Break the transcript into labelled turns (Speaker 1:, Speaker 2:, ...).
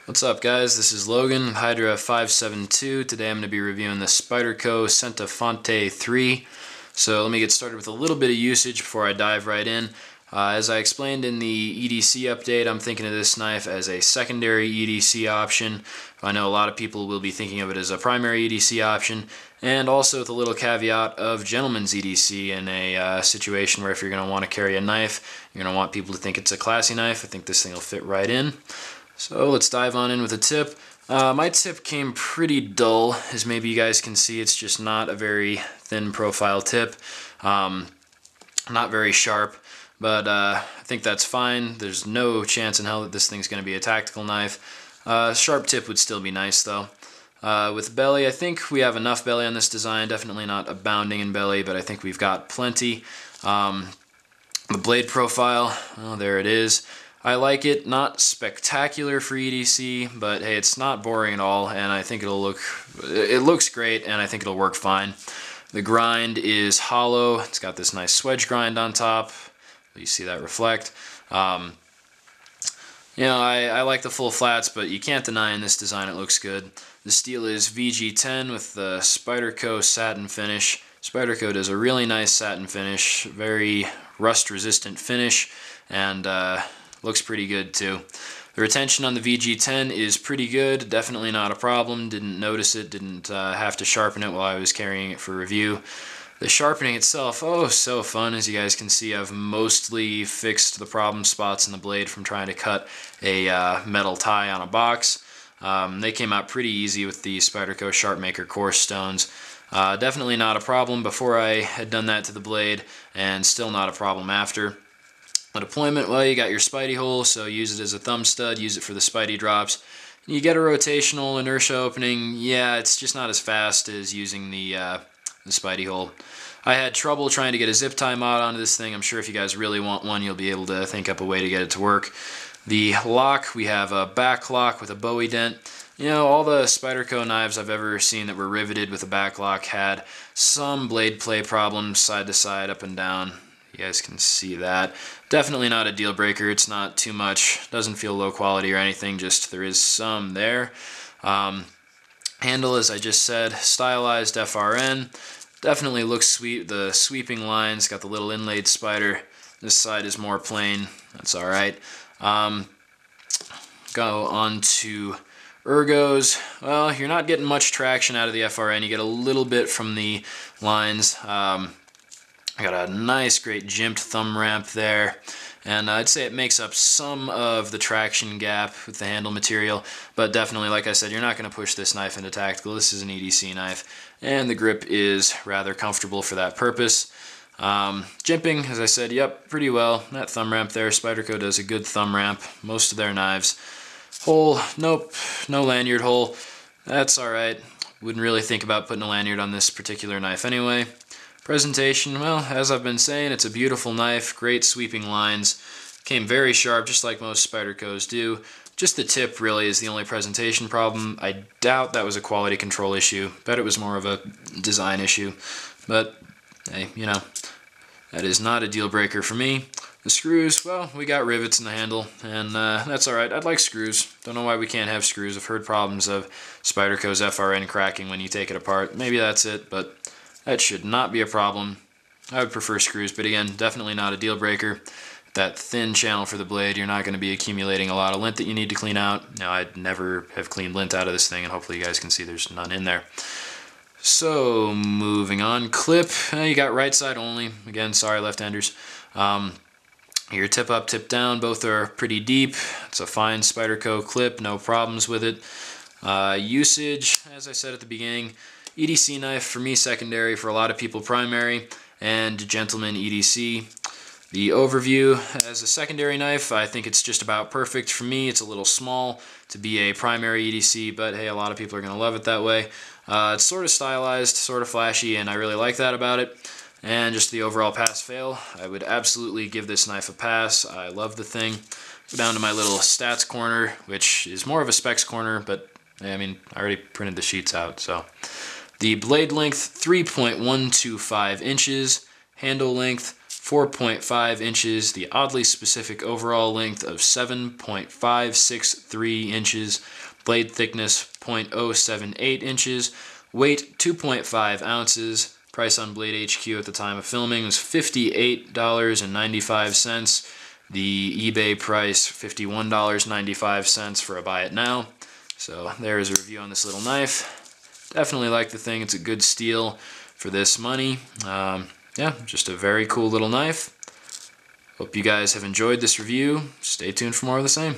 Speaker 1: What's up, guys? This is Logan, Hydra 572. Today I'm going to be reviewing the Spyderco CentoFante 3. So let me get started with a little bit of usage before I dive right in. As I explained in the EDC update, I'm thinking of this knife as a secondary EDC option. I know a lot of people will be thinking of it as a primary EDC option, and also with a little caveat of gentleman's EDC in a situation where if you're going to want to carry a knife, you're going to want people to think it's a classy knife. I think this thing will fit right in. So let's dive on in with a tip. My tip came pretty dull, as maybe you guys can see. It's just not a very thin profile tip, not very sharp, but I think that's fine. There's no chance in hell that this thing's going to be a tactical knife. Sharp tip would still be nice though. With belly, I think we have enough belly on this design. Definitely not abounding in belly, but I think we've got plenty. The blade profile, oh, there it is. I like it, not spectacular for EDC, but hey, it's not boring at all, and I think it looks great, and I think it'll work fine. The grind is hollow. It's got this nice swedge grind on top. You see that reflect. I like the full flats, but you can't deny in this design it looks good. The steel is VG10 with the Spyderco satin finish. Spyderco does a really nice satin finish, very rust-resistant finish, and looks pretty good too. The retention on the VG10 is pretty good, definitely not a problem. Didn't notice it, didn't have to sharpen it while I was carrying it for review. The sharpening itself, oh, so fun. As you guys can see, I've mostly fixed the problem spots in the blade from trying to cut a metal tie on a box. They came out pretty easy with the Spyderco Sharpmaker coarse stones. Definitely not a problem before I had done that to the blade, and still not a problem after. The deployment, well, you got your Spidey hole, so use it as a thumb stud, use it for the Spidey drops. You get a rotational inertia opening. Yeah, it's just not as fast as using the Spidey hole. I had trouble trying to get a zip tie mod onto this thing. I'm sure if you guys really want one, you'll be able to think up a way to get it to work. The lock, we have a back lock with a Bowie dent. You know, all the Spyderco knives I've ever seen that were riveted with a back lock had some blade play problems, side to side, up and down. You guys can see that. Definitely not a deal breaker. It's not too much. Doesn't feel low quality or anything, just there is some there. Handle, as I just said, stylized FRN. Definitely looks sweet. The sweeping lines, got the little inlaid spider. This side is more plain. That's alright. Go on to ergos. Well, you're not getting much traction out of the FRN. You get a little bit from the lines. I got a nice, great jimped thumb ramp there, and I'd say it makes up some of the traction gap with the handle material, but definitely, like I said, you're not going to push this knife into tactical. This is an EDC knife, and the grip is rather comfortable for that purpose. Jimping, as I said, yep, pretty well. That thumb ramp there, Spyderco does a good thumb ramp, most of their knives. Hole, nope, no lanyard hole. That's alright. Wouldn't really think about putting a lanyard on this particular knife anyway. Presentation, well, as I've been saying, it's a beautiful knife, great sweeping lines, came very sharp just like most Spydercos do. Just the tip really is the only presentation problem. I doubt that was a quality control issue, bet it was more of a design issue, but hey, you know, that is not a deal breaker for me. The screws, well, we got rivets in the handle, and that's alright. I'd like screws. Don't know why we can't have screws. I've heard problems of Spyderco's FRN cracking when you take it apart. Maybe that's it, but that should not be a problem. I would prefer screws, but again, definitely not a deal breaker. That thin channel for the blade, you're not going to be accumulating a lot of lint that you need to clean out. Now, I'd never have cleaned lint out of this thing, and hopefully you guys can see there's none in there. So, moving on. Clip, you got right side only. Again, sorry, left-handers. Your tip up, tip down, both are pretty deep. It's a fine Spyderco clip, no problems with it. Usage, as I said at the beginning, EDC knife, for me secondary, for a lot of people primary, and gentleman EDC. The overview, as a secondary knife, I think it's just about perfect. For me, it's a little small to be a primary EDC, but hey, a lot of people are going to love it that way. It's sort of stylized, sort of flashy, and I really like that about it. And just the overall pass-fail, I would absolutely give this knife a pass. I love the thing. Go down to my little stats corner, which is more of a specs corner, but I mean, I already printed the sheets out, so. The blade length, 3.125 inches. Handle length, 4.5 inches, the oddly specific overall length of 7.563 inches, blade thickness 0.078 inches, weight 2.5 ounces. Price on Blade HQ at the time of filming was $58.95. The eBay price, $51.95 for a buy it now. So there's a review on this little knife. Definitely like the thing. It's a good steal for this money. Yeah, just a very cool little knife. Hope you guys have enjoyed this review. Stay tuned for more of the same.